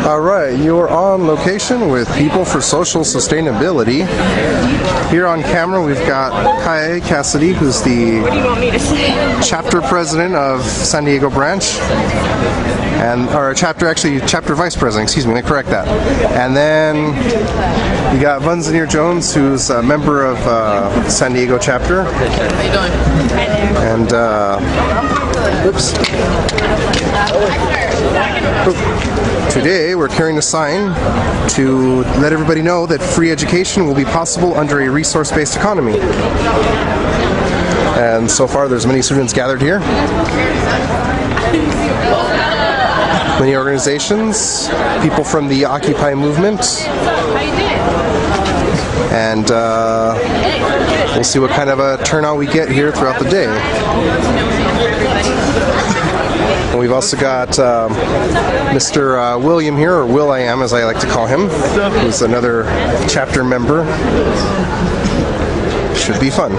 Alright, you're on location with People for Social Sustainability. Here on camera we've got Cassidy, who's the chapter president of San Diego branch. Or chapter vice president, excuse me, let me correct that. And then you got Bunzanier Jones, who's a member of San Diego chapter. How you doing? Hi there. And oops. Today we're carrying a sign to let everybody know that free education will be possible under a resource-based economy. And so far there's many students gathered here. Many organizations, people from the Occupy movement. And we'll see what kind of a turnout we get here throughout the day. And we've also got Mr. William here, or Will I Am as I like to call him, who's another chapter member. Should be fun.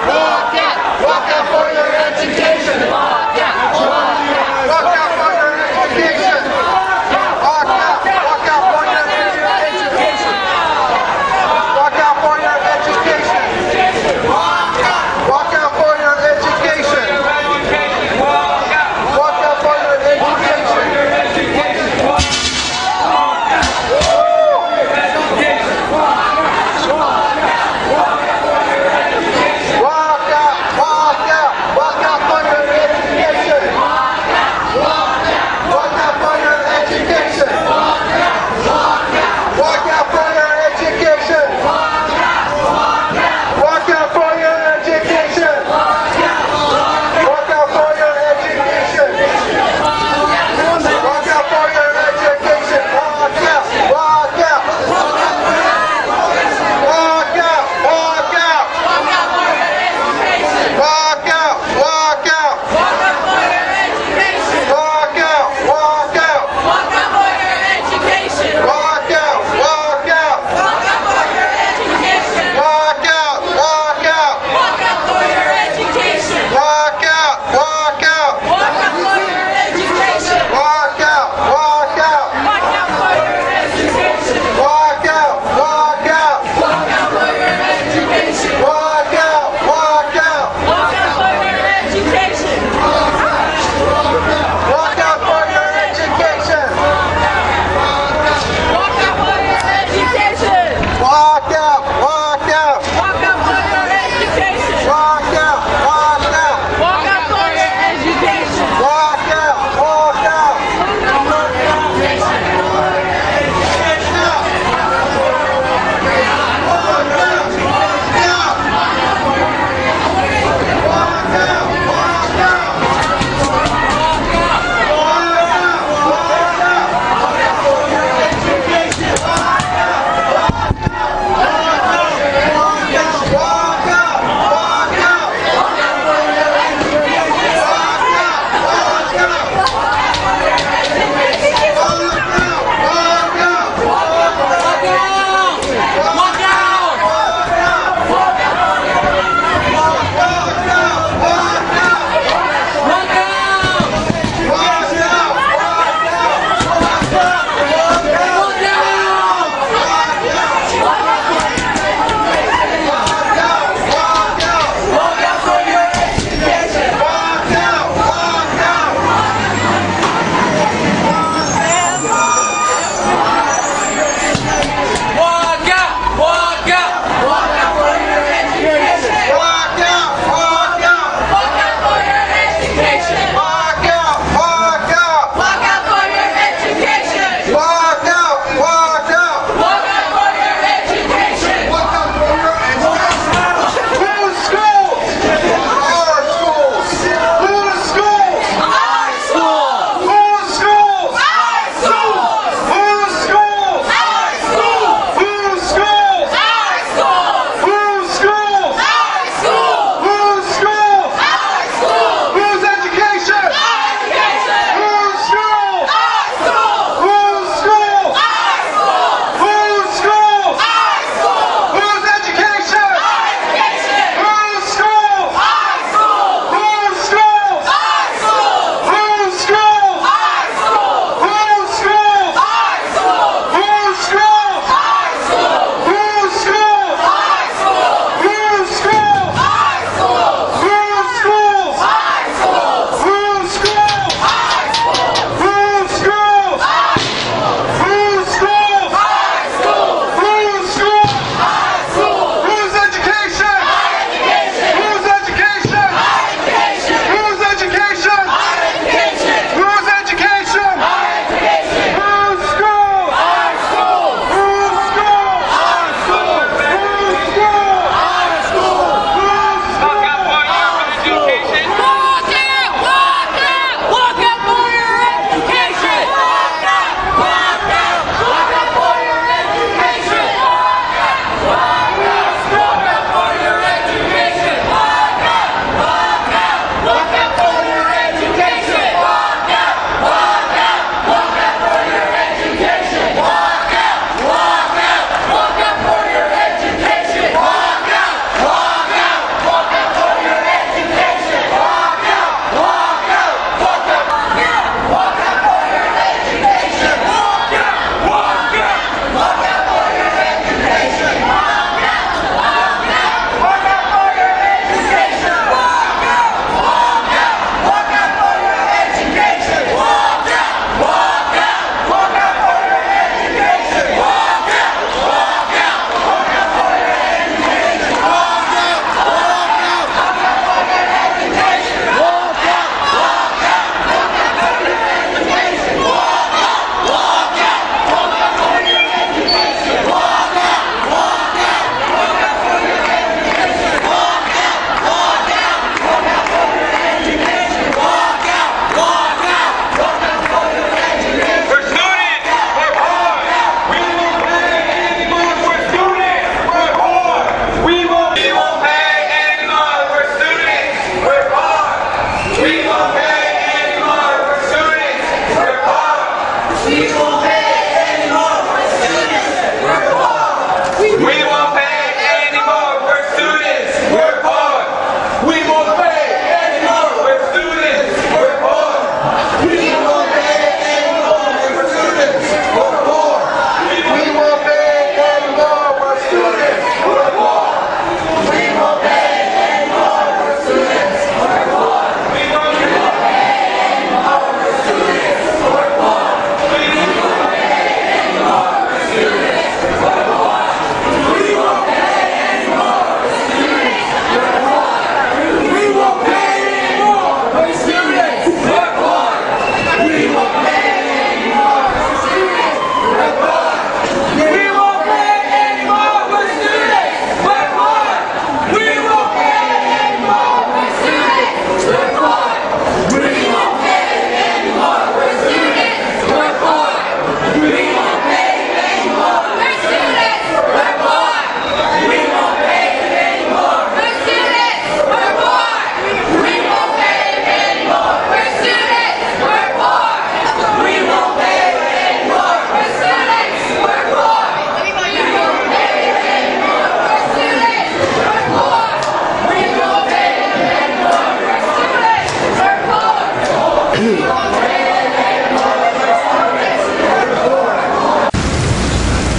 Walk out!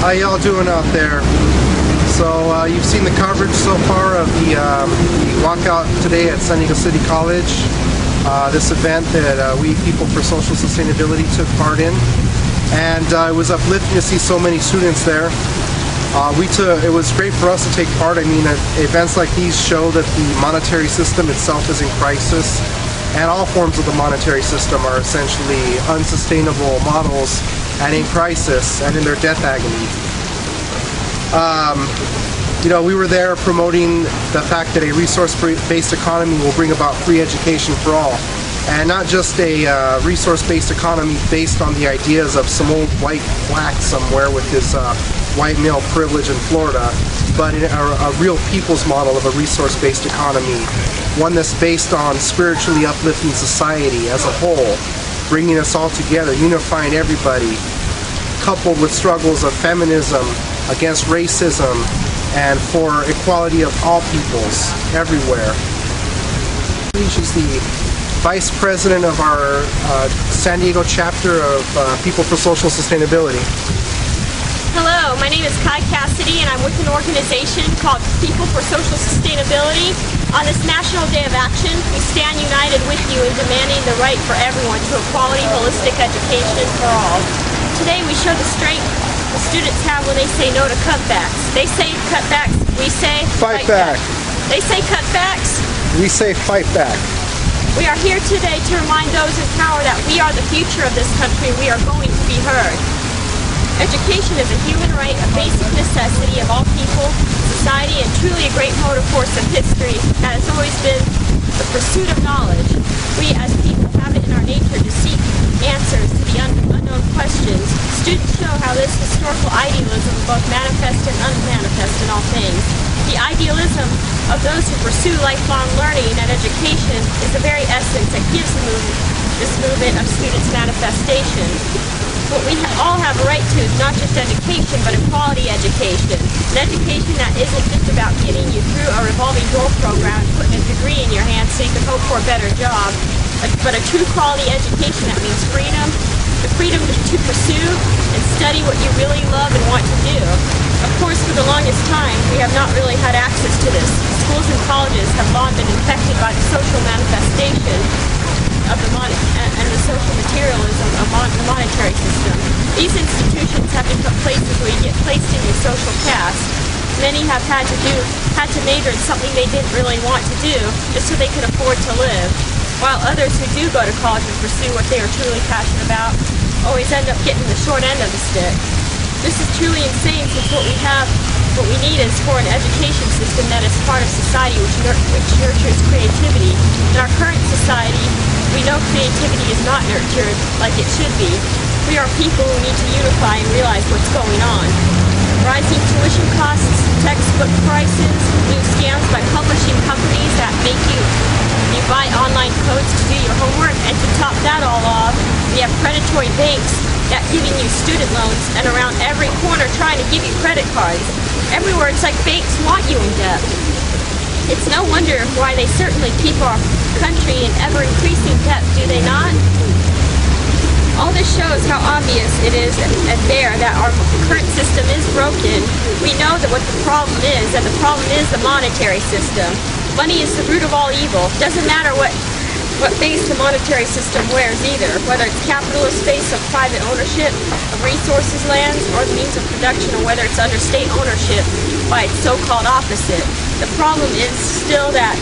How y'all doing out there? So you've seen the coverage so far of the walkout today at San Diego City College. This event that we People for Social Sustainability took part in, and it was uplifting to see so many students there. It was great for us to take part. I mean, events like these show that the monetary system itself is in crisis, and all forms of the monetary system are essentially unsustainable models and in crisis and in their death agony. You know, we were there promoting the fact that a resource-based economy will bring about free education for all, and not just a resource-based economy based on the ideas of some old white quack somewhere with his white male privilege in Florida, but a real people's model of a resource-based economy, one that's based on spiritually uplifting society as a whole, bringing us all together, unifying everybody, coupled with struggles of feminism against racism and for equality of all peoples everywhere. She's the Vice President of our San Diego chapter of People for Social Sustainability. Hello, my name is Cassidy, and I'm with an organization called People for Social Sustainability. On this National Day of Action, we stand united with you in demanding the right for everyone to a quality, holistic education for all. Today we show the strength the students have when they say no to cutbacks. They say cutbacks, we say fight back. They say cutbacks, we say fight back. We are here today to remind those in power that we are the future of this country. We are going to be heard. Education is a human right, a basic necessity of all people, society, and truly a great motive force of history that has always been the pursuit of knowledge. We as people have it in our nature to seek answers to the unknown questions. Students show how this historical idealism both manifest and unmanifest in all things. The idealism of those who pursue lifelong learning and education is the very essence that gives this movement of students' manifestation. What we all have a right to is not just education, but a quality education. An education that isn't just about getting you through a revolving door program and putting a degree in your hand so you can hope for a better job, but a true quality education that means freedom, the freedom to pursue and study what you really love and want to do. Of course, for the longest time, we have not really had access to this. Schools and colleges have long been infected by the social manifestation of the social materialism of the monetary system. These institutions have become places where you get placed in your social caste. Many have had to major in something they didn't really want to do just so they could afford to live, while others who do go to college and pursue what they are truly passionate about always end up getting the short end of the stick. This is truly insane, since what we need is for an education system that is part of society which nurtures creativity. In our current society, we know creativity is not nurtured like it should be. We are people who need to unify and realize what's going on. Rising tuition costs, textbook prices, new scams by publishing companies that make you buy online codes to do your homework, and to top that all off, we have predatory banks at giving you student loans and around every corner trying to give you credit cards. Everywhere it's like banks want you in debt. It's no wonder why they certainly keep our country in ever-increasing debt, do they not? All this shows how obvious it is and bare that our current system is broken. We know that what the problem is, and the problem is the monetary system. Money is the root of all evil. Doesn't matter what face the monetary system wears either, whether it's capitalist face of private ownership of resources, lands, or the means of production, or whether it's under state ownership by its so-called opposite. The problem is still that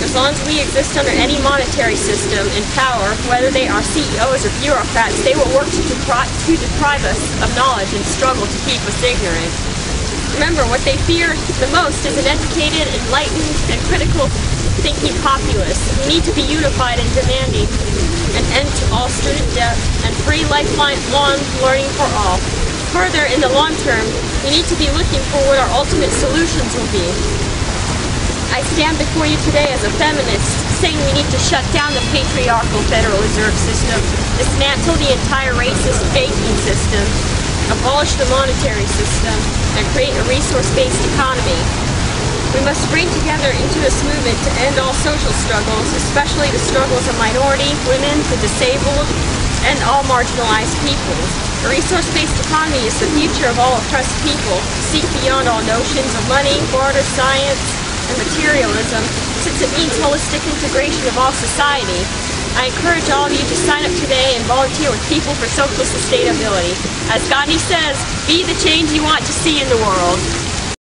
as long as we exist under any monetary system in power, whether they are CEOs or bureaucrats, they will work to deprive us of knowledge and struggle to keep us ignorant. Remember, what they fear the most is an educated, enlightened, and critical thinking populace. We need to be unified in demanding an end to all student debt and free lifelong learning for all. Further, in the long term, we need to be looking for what our ultimate solutions will be. I stand before you today as a feminist, saying we need to shut down the patriarchal Federal Reserve System, dismantle the entire racist banking system, abolish the monetary system, and create a resource-based economy. We must bring together into this movement to end all social struggles, especially the struggles of minority, women, the disabled, and all marginalized peoples. A resource-based economy is the future of all oppressed people. Seek beyond all notions of money, barter, science, and materialism, since it means holistic integration of all society. I encourage all of you to sign up today and volunteer with People for Social Sustainability. As Gandhi says, be the change you want to see in the world.